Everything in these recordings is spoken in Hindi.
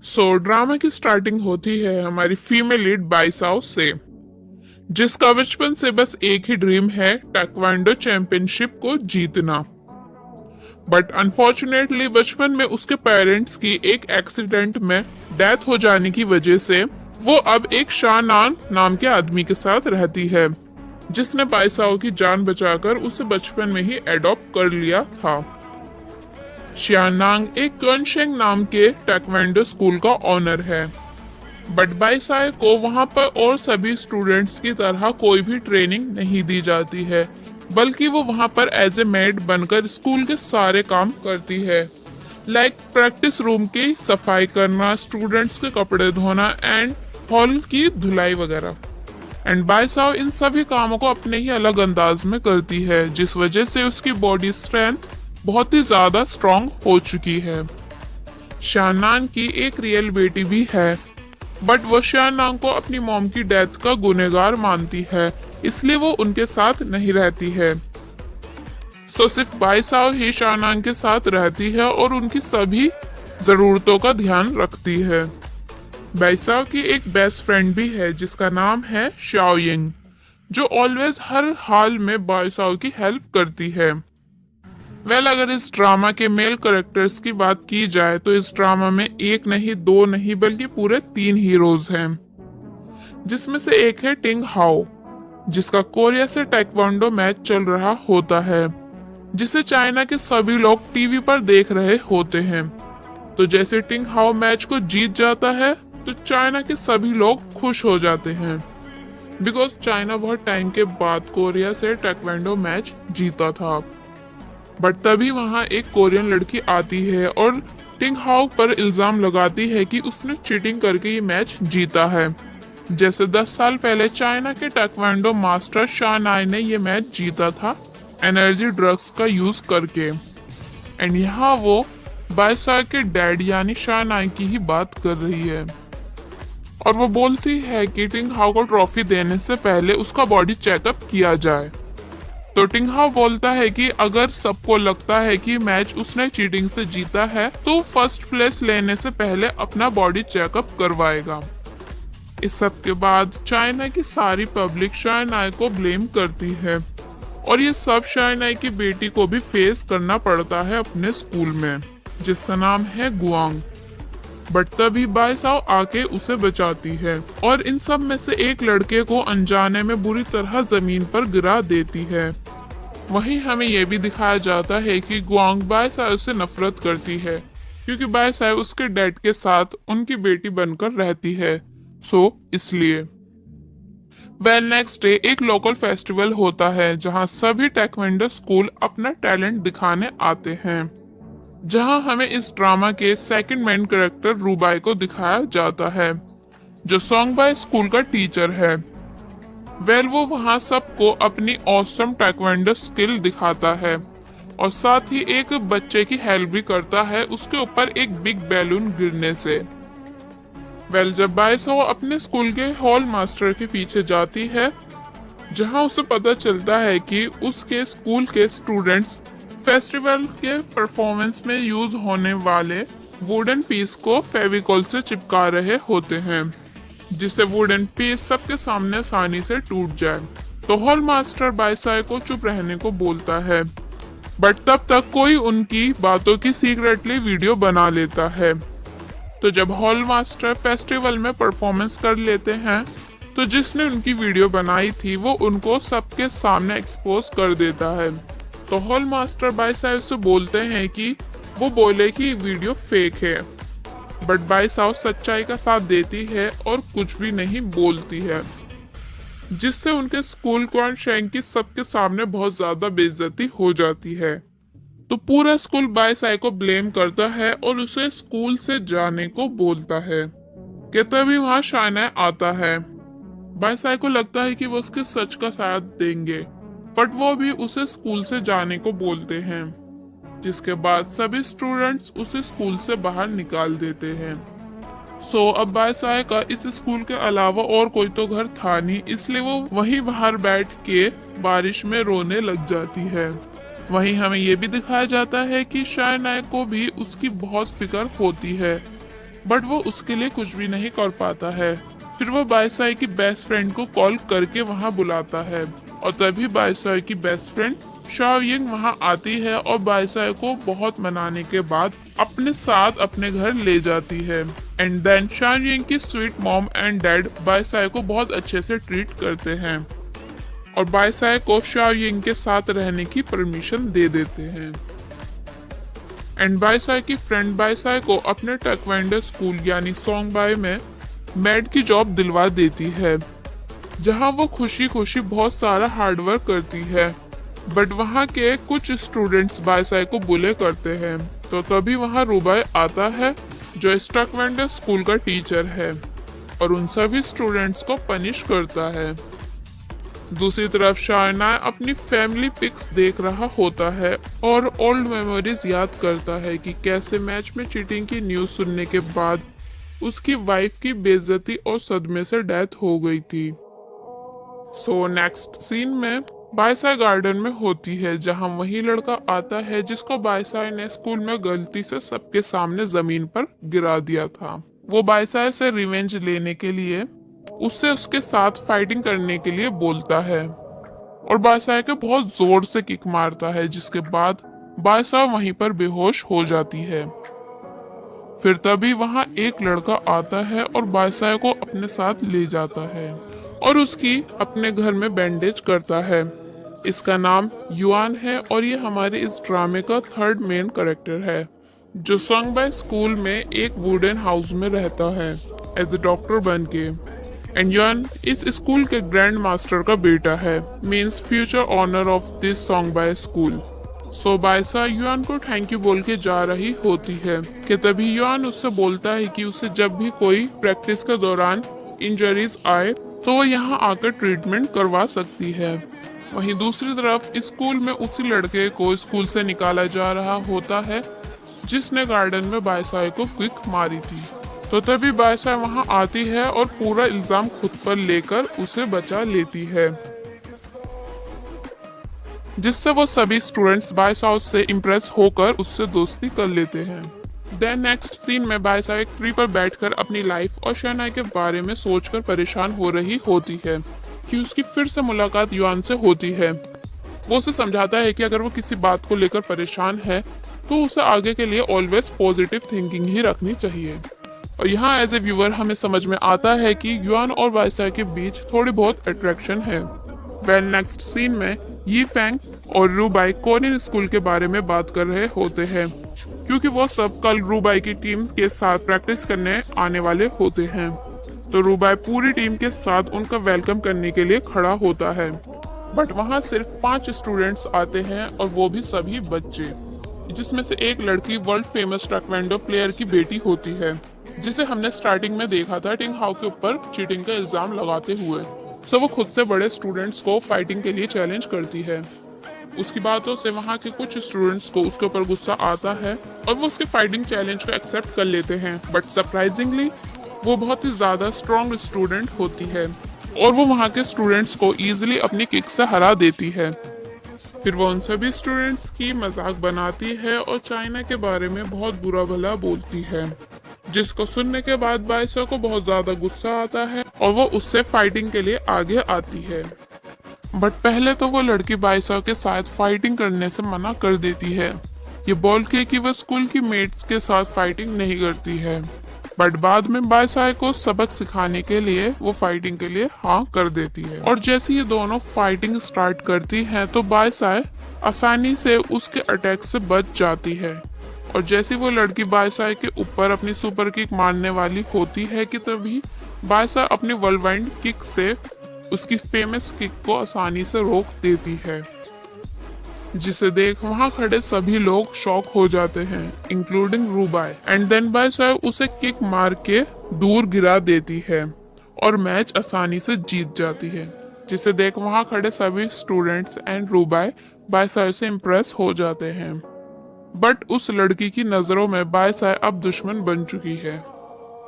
ड्रामा की स्टार्टिंग होती है हमारी फीमेल लीड बाइसाओ से, जिसका बचपन से बस एक ही ड्रीम है, taekwondo चैंपियनशिप को जीतना। बट अनफॉर्चुनेटली बचपन में उसके पेरेंट्स की एक एक्सीडेंट में डेथ हो जाने की वजह से वो अब एक शानान नाम के आदमी के साथ रहती है, जिसने बाइसाओ की जान बचाकर उसे बचपन में ही एडॉप्ट कर लिया था। शियानांग एक कॉन्शेंग नाम के टैक्वेंडो स्कूल का ऑनर है, बट बाइसाई को वहां पर और सभी स्टूडेंट्स की तरह कोई भी ट्रेनिंग नहीं दी जाती है, बल्कि वो वहां पर एज ए मेड बनकर स्कूल के सारे काम करती है, लाइक प्रैक्टिस रूम की सफाई करना, स्टूडेंट्स के कपड़े धोना एंड हॉल की धुलाई वगैरह। एंड बाइसाओ इन सभी कामों को अपने ही अलग अंदाज में करती है, जिस वजह से उसकी बॉडी स्ट्रेंथ बहुत ही ज्यादा स्ट्रॉन्ग हो चुकी है। शानान की एक रियल बेटी भी है, बट वो शानान को अपनी मॉम की डेथ का गुनहगार मानती है, इसलिए वो उनके साथ नहीं रहती है। सिर्फ बाइसाओ ही शानान के साथ रहती है और उनकी सभी जरूरतों का ध्यान रखती है। बाइसाओ की एक बेस्ट फ्रेंड भी है जिसका नाम है शाओयिंग, जो ऑलवेज हर हाल में बाइसाओ की हेल्प करती है। अगर इस ड्रामा के मेल कैरेक्टर्स की बात की जाए तो इस ड्रामा में एक नहीं, दो नहीं, बल्कि पूरे 3 हीरोज हैं, जिसमें से एक है टिंग हाओ, जिसका कोरिया से taekwondo मैच चल रहा होता है, जिसे चाइना के सभी लोग टीवी पर देख रहे होते हैं। तो जैसे टिंग हाओ मैच को जीत जाता है तो चाइना के सभी लोग खुश हो जाते हैं, बिकॉज चाइना बहुत टाइम के बाद कोरिया से taekwondo मैच जीता था। बट तभी वहां एक कोरियन लड़की आती है और टिंग हाओ पर इल्जाम लगाती है कि उसने चीटिंग करके ये मैच जीता है, जैसे 10 साल पहले चाइना के taekwondo मास्टर शानाई ने ये मैच जीता था एनर्जी ड्रग्स का यूज करके। एंड यहाँ वो बाइसाई के डैड यानी शानाई की ही बात कर रही है, और वो बोलती है कि टिंग हाओ को ट्रॉफी देने से पहले उसका बॉडी चेकअप किया जाए। तो टिंग हाओ बोलता है कि अगर सबको लगता है कि मैच उसने चीटिंग से जीता है तो फर्स्ट प्लेस लेने से पहले अपना बॉडी चेकअप करवाएगा। इस सब के बाद चाइना की सारी पब्लिक शानाई को ब्लेम करती है, और ये सब शानाई की बेटी को भी फेस करना पड़ता है अपने स्कूल में, जिसका नाम है गुआंग। बट तभी बाइसाओ आके उसे बचाती है और इन सब में से एक लड़के को अनजाने में बुरी तरह जमीन पर गिरा देती है। वहीं हमें यह भी दिखाया जाता है कि गुआंग बाइसाओ से नफरत करती है, क्योंकि बाइसाओ उसके डैड के साथ उनकी बेटी बनकर रहती है, इसलिए। नेक्स्ट डे एक लोकल फेस्टिवल होता है जहां सभी taekwondo स्कूल अपना टैलेंट दिखाने आते हैं, जहां हमें इस ड्रामा के सेकंड मेन कैरेक्टर रूबाई को दिखाया जाता है, जो सोंगबाई स्कूल का टीचर है। वो वहां सबको अपनी ऑसम taekwondo स्किल दिखाता है और साथ ही एक बच्चे की हेल्प भी करता है उसके ऊपर एक बिग बैलून गिरने से। जब बाइसाओ अपने स्कूल के हॉल मास्टर के पीछे जाती है, जहां उसे पता चलता है कि उसके स्कूल के स्टूडेंट्स फेस्टिवल के परफॉर्मेंस में यूज होने वाले वुडन पीस को फेविकॉल से चिपका रहे होते हैं, जिससे वुडन पीस सबके सामने आसानी से टूट जाए। तो हॉल मास्टर बाइसाई को चुप रहने को बोलता है, बट तब तक कोई उनकी बातों की सीक्रेटली वीडियो बना लेता है। तो जब हॉल मास्टर फेस्टिवल में परफॉर्मेंस कर लेते हैं तो जिसने उनकी वीडियो बनाई थी वो उनको सबके सामने एक्सपोज कर देता है। तो हॉल मास्टर बाइसाओ से बोलते हैं कि वो बोले कि वीडियो फेक है, बट बाइसाओ सच्चाई का साथ देती है और कुछ भी नहीं बोलती है, जिससे उनके स्कूल क्वानशेंग की सबके सामने बहुत ज्यादा बेइज्जती हो जाती है। तो पूरा स्कूल बाइसाई को ब्लेम करता है और उसे स्कूल से जाने को बोलता है। कि तभी वहां शानाई आता है। बाइसाई को लगता है कि वो उसके सच का साथ देंगे, बट वो भी उसे स्कूल से जाने को बोलते हैं, जिसके बाद सभी स्टूडेंट्स उसे स्कूल से बाहर निकाल देते हैं। अब बाइसाई का इस स्कूल के अलावा और कोई तो घर था नहीं, इसलिए वो वहीं बाहर बैठ के बारिश में रोने लग जाती है। वहीं हमें ये भी दिखाया जाता है कि शानाई को भी उसकी बहुत फिक्र होती है, बट वो उसके लिए कुछ भी नहीं कर पाता है। फिर वो बायसाई की बेस्ट फ्रेंड को कॉल करके वहाँ बुलाता है और तभी बायसाई की बेस्ट फ्रेंड शाओयिंग वहाँ आती है और बायसाई को बहुत मनाने के बाद अपने साथ अपने घर ले जाती है। एंड देन शाओयिंग की स्वीट मॉम एंड डैड बायसाई को बहुत अच्छे से ट्रीट करते हैं और बायसाई को शाओयिंग के साथ रहने की परमिशन दे देते हैं। एंड बायसाई की फ्रेंड बायसाई को अपने टेक्वेंडो स्कूल यानी सोंगबाई में मेड की जॉब दिलवा देती है, जहां वो खुशी खुशी बहुत सारा हार्डवर्क करती है। बट वहां के कुछ स्टूडेंट्स बायसाई को बुले करते हैं, तो तभी वहां रुबाई आता है जो इस टेक्वेंडो स्कूल का टीचर है और उन सभी स्टूडेंट्स को पनिश करता है। दूसरी तरफ शायनाय अपनी फैमिली पिक्स देख रहा होता है और ओल्ड मेमोरीज याद करता है कि कैसे मैच में चीटिंग की न्यूज सुनने के बाद उसकी वाइफ की बेइज्जती और सदमे से डेथ हो गई थी। सो नेक्स्ट सीन में बायसाई गार्डन में होती है, जहां वही लड़का आता है जिसको बायसाई ने स्कूल में गलती से सबके सामने जमीन पर गिरा दिया था। वो बायसाई से रिवेंज लेने के लिए उससे उसके साथ फाइटिंग करने के लिए बोलता है और बायसाई के बहुत जोर से किक मारता है, जिसके बाद बायसाई वहीं पर बेहोश हो जाती है। फिर तभी वहां एक लड़का आता है और बायसाई को अपने साथ ले जाता है और उसकी अपने घर में बैंडेज करता है। इसका नाम युआन है और ये हमारे इस ड्रामे का थर्ड मेन कैरेक्टर है, जो सोंगबाई स्कूल में एक वुडन हाउस में रहता है एज ए डॉक्टर बन के। एंड युआन इस स्कूल के ग्रैंड मास्टर का बेटा है, means future honour of this Songbai school. So Baisai Yuan को थैंक यू बोल के जा रही होती है कि तभी युआन उससे बोलता है कि उसे जब भी कोई प्रैक्टिस के दौरान इंजरीज आए तो वो यहाँ आकर ट्रीटमेंट करवा सकती है। वहीं दूसरी तरफ स्कूल में उसी लड़के को स्कूल से निकाला जा रहा होता है जिसने गार्डन में बायसाई को क्विक मारी थी। तो तभी बायसाई वहां आती है और पूरा इल्जाम खुद पर लेकर उसे बचा लेती है, जिससे वो सभी स्टूडेंट्स बायसाई से इम्प्रेस होकर उससे दोस्ती कर लेते हैं। देन नेक्स्ट सीन में बायसाई एक ट्री पर बैठकर अपनी लाइफ और शायनाई के बारे में सोचकर परेशान हो रही होती है कि उसकी फिर से मुलाकात युआन से होती है। वो उसे समझाता है कि अगर वो किसी बात को लेकर परेशान है तो उसे आगे के लिए ऑलवेज पॉजिटिव थिंकिंग ही रखनी चाहिए। और यहाँ एज ए व्यूअर हमें समझ में आता है कि युआन और बायसाई के बीच थोड़ी बहुत अट्रैक्शन है। वेल नेक्स्ट सीन में यी फैंग और रूबाई कोरियन स्कूल के बारे में बात कर रहे होते हैं, क्योंकि वो सब कल रूबाई की टीम के साथ प्रैक्टिस करने आने वाले होते हैं। तो रूबाई पूरी टीम के साथ उनका वेलकम करने के लिए खड़ा होता है, बट वहाँ सिर्फ 5 स्टूडेंट्स आते हैं और वो भी सभी बच्चे, जिसमें से एक लड़की वर्ल्ड फेमस टेक्वेंडो प्लेयर की बेटी होती है, जिसे हमने स्टार्टिंग में देखा था टिंग हाउ के ऊपर चीटिंग का इल्जाम लगाते हुए। सो वो खुद से बड़े स्टूडेंट्स को फाइटिंग के लिए चैलेंज करती है। उसकी बातों से वहाँ के कुछ स्टूडेंट्स को उसके ऊपर गुस्सा आता है और वो उसके फाइटिंग चैलेंज को एक्सेप्ट कर लेते हैं, बट सरप्राइजिंगली वो बहुत ही ज्यादा स्ट्रॉन्ग स्टूडेंट होती है और वो वहाँ के स्टूडेंट्स को इजीली अपनी किक से हरा देती है। फिर वो उन सभी स्टूडेंट्स की मजाक बनाती है और चाइना के बारे में बहुत बुरा भला बोलती है, जिसको सुनने के बाद बायसाई को बहुत ज्यादा गुस्सा आता है और वो उससे फाइटिंग के लिए आगे आती है। बट पहले तो वो लड़की बायसाई के साथ फाइटिंग करने से मना कर देती है, ये बोल के कि वो स्कूल की मेट्स के साथ फाइटिंग नहीं करती है। बट बाद में बायसाई को सबक सिखाने के लिए वो फाइटिंग के लिए हाँ कर देती है और जैसे ये दोनों फाइटिंग स्टार्ट करती हैं तो बायसाई आसानी से उसके अटैक से बच जाती है। और जैसे वो लड़की बायसाई के ऊपर अपनी सुपर किक मारने वाली होती है कि तभी बायसाई अपनी वर्ल्डवाइड किक से उसकी फेमस किक को आसानी से रोक देती है, जिसे देख वहां खड़े सभी लोग शॉक हो जाते हैं, इंक्लूडिंग रूबाई। एंड देन बायसाई उसे किक मार के दूर गिरा देती है और मैच आसानी से जीत जाती है, जिसे देख वहां खड़े सभी स्टूडेंट्स एंड रूबाई बायसाई से इम्प्रेस हो जाते हैं। बट उस लड़की की नजरों में बायसाई अब दुश्मन बन चुकी है।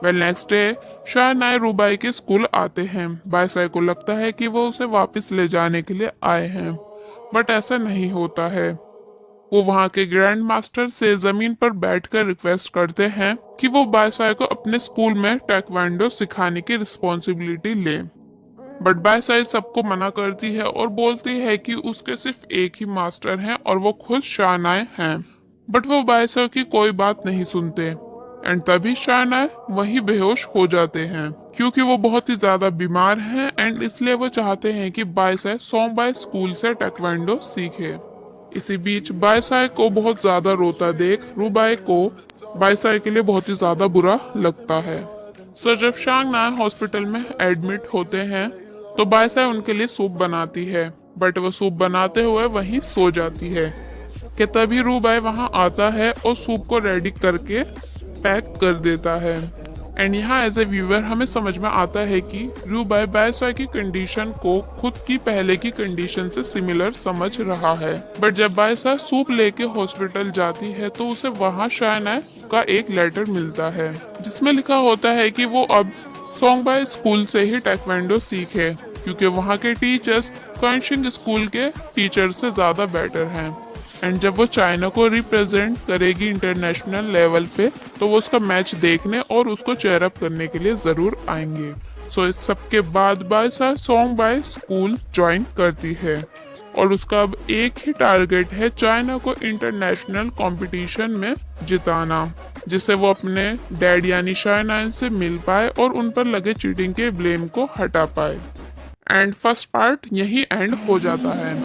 वेल नेक्स्ट डे शायनाई रूबाई के स्कूल आते हैं। बायसाई को लगता है कि वो उसे वापस ले जाने के लिए आए हैं, बट ऐसा नहीं होता है। वो वहाँ के ग्रैंड मास्टर से जमीन पर बैठकर रिक्वेस्ट करते हैं कि वो बायसाई को अपने स्कूल में टेक्वांडो सिखाने की रिस्पॉन्सिबिलिटी ले। बट बायसाई सबको मना करती है और बोलती है कि उसके सिर्फ एक ही मास्टर हैं और वो खुद शानाए हैं। बट वो बायसाई की कोई बात नहीं सुनते एंड तभी शानाए वहीं बेहोश हो जाते हैं क्योंकि वो बहुत ही ज्यादा बीमार हैं एंड इसलिए वो चाहते हैं कि बायसाई सोंगबाई स्कूल से टेक्वांडो सीखे। इसी बीच बायसाई को बहुत ज्यादा रोता देख रूबाई को बायसाई के लिए बहुत ही ज्यादा बुरा लगता है। सो जब शांग ना हॉस्पिटल में एडमिट होते हैं तो बायसाई उनके लिए सूप बनाती है बट वो सूप बनाते हुए वहीं सो जाती है कि तभी रूबाई वहां आता है और सूप को रेडी करके पैक कर देता है। एंड यहाँ एज ए व्यूअर हमें समझ में आता है कि रूबाई बायसाई की कंडीशन को खुद की पहले की कंडीशन से सिमिलर समझ रहा है। बट जब बायसाई सूप लेके हॉस्पिटल जाती है तो उसे वहाँ शानाए का एक लेटर मिलता है जिसमें लिखा होता है कि वो अब सोंगबाई स्कूल से ही टेक्वांडो सीखे क्योंकि वहाँ के टीचर्स क्वेंशिंग स्कूल के टीचर से ज्यादा बेटर हैं। एंड जब वो चाइना को रिप्रेजेंट करेगी इंटरनेशनल लेवल पे तो वो उसका मैच देखने और उसको चेयर अप करने के लिए जरूर आएंगे। सो इस सब के बाद बायसाई सोंगबाई स्कूल ज्वाइन करती है और उसका अब एक ही टारगेट है चाइना को इंटरनेशनल कंपटीशन में जिताना जिससे वो अपने डैड यानी शानाए से मिल पाए और उन पर लगे चीटिंग के ब्लेम को हटा पाए। एंड फर्स्ट पार्ट यही एंड हो जाता है।